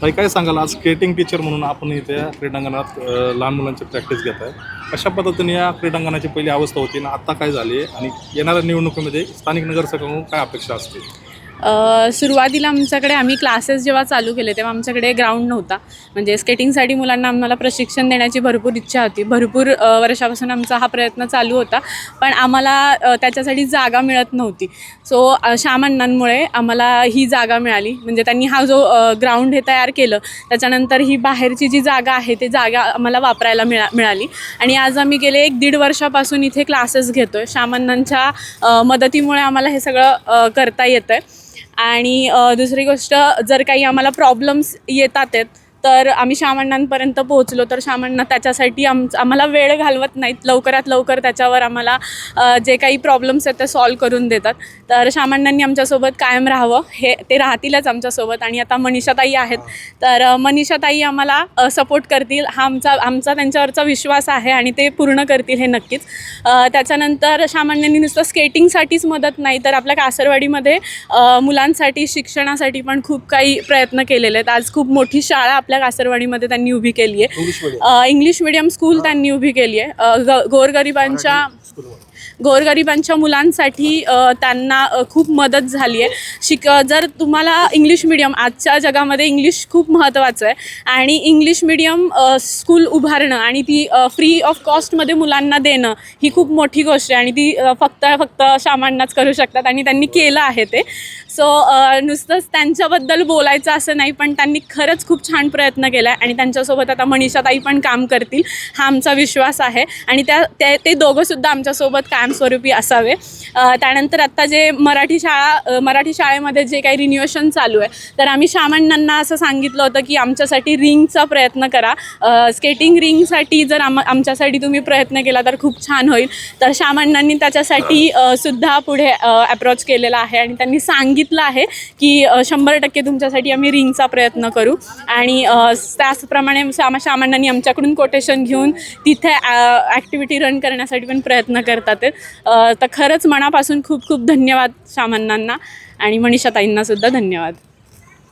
ताई काय सांगाल, आज स्केटिंग टीचर म्हणून आपण इथे या क्रीडांगणात लहान मुलांची प्रॅक्टिस घेत आहे. कशा पद्धतीने या क्रीडांगणाची पहिली अवस्था होती आणि आता काय झाली आणि येणाऱ्या निवडणुकीमध्ये स्थानिक नगरसेवकांकडून काय अपेक्षा असतील? सुरुवातीला आमच्याकडे आम्ही क्लासेस जेव्हा चालू केले तेव्हा आमच्याकडे ग्राउंड नव्हता. म्हणजे स्केटिंगसाठी मुलांना आम्हाला प्रशिक्षण देण्याची भरपूर इच्छा होती. भरपूर वर्षापासून आमचा हा प्रयत्न चालू होता, पण आम्हाला त्याच्यासाठी जागा मिळत नव्हती. सो शामण्णांमुळे आम्हाला ही जागा मिळाली. म्हणजे त्यांनी हा जो ग्राउंड हे तयार केलं, त्याच्यानंतर ही बाहेरची जी जागा आहे ते जागा आम्हाला वापरायला मिळाली. आणि आज आम्ही गेले 1-1.5 वर्षापासून इथे क्लासेस घेतो आहे. शामण्णांच्या मदतीमुळे आम्हाला हे सगळं करता येतं आहे. आणि दुसरी गोष्ट, जर काही आम्हाला प्रॉब्लेम्स येतात आहेत तर आम्ही शामण्णांपर्यंत पोहोचलो तर शामण्णा त्याच्यासाठी आम्हाला वेळ घालवत नाहीत. लवकरात लवकर त्याच्यावर आम्हाला जे काही प्रॉब्लेम्स आहेत ते सॉल्व करून देतात. तर शामण्णांनी आमच्यासोबत कायम राहावं, हे ते राहतीलच आमच्यासोबत. आणि आता मनीषाताई आहेत, तर मनीषाताई आम्हाला सपोर्ट करतील, हा आमचा त्यांच्यावरचा विश्वास आहे आणि ते पूर्ण करतील हे नक्कीच. त्याच्यानंतर शामण्णांनी नुसतं स्केटिंगसाठीच मदत नाही तर आपल्या कासरवाडीमध्ये मुलांसाठी शिक्षणासाठी पण खूप काही प्रयत्न केलेले आहेत. आज खूप मोठी शाळा आपल्या कासरवाडीमध्ये त्यांनी उभी केली आहे. इंग्लिश मिडियम स्कूल त्यांनी उभी केली आहे. गोरगरिबांच्या मुलांसाठी त्यांना खूप मदत झाली आहे. जर तुम्हाला इंग्लिश मिडियम, आजच्या जगामध्ये इंग्लिश खूप महत्त्वाचं आहे आणि इंग्लिश मिडियम स्कूल उभारणं आणि ती फ्री ऑफ कॉस्टमध्ये मुलांना देणं ही खूप मोठी गोष्ट आहे आणि ती फक्त शामण्णाच करू शकतात आणि त्यांनी केलं आहे ते. सो नुसतंच त्यांच्याबद्दल बोलायचं असं नाही, पण त्यांनी खरंच खूप छान प्रयत्न केला आहे आणि त्यांच्यासोबत आता मनीषाताई पण काम करतील हा आमचा विश्वास आहे. आणि ते दोघंसुद्धा आमच्यासोबत कायमस्वरूपी असावे. त्यानंतर आत्ता जे मराठी शाळेमध्ये जे काही रिन्युएशन चालू आहे, तर आम्ही शामण्णांना असं सांगितलं होतं की आमच्यासाठी रिंगचा प्रयत्न करा. स्केटिंग रिंगसाठी जर आमच्यासाठी तुम्ही प्रयत्न केला तर खूप छान होईल. तर शामण्णांनी त्याच्यासाठी सुद्धा पुढे अप्रोच केलेला आहे आणि त्यांनी सांगितलं आहे की 100% तुमच्यासाठी आम्ही रिंगचा प्रयत्न करू. आणि त्याचप्रमाणे शामण्णांनी आमच्याकडून कोटेशन घेऊन तिथे ॲक्टिव्हिटी रन करण्यासाठी पण प्रयत्न करतात. तर खरंच मनापासून खूप खूप धन्यवाद शामण्णांना आणि मनीषाताईंना सुद्धा धन्यवाद.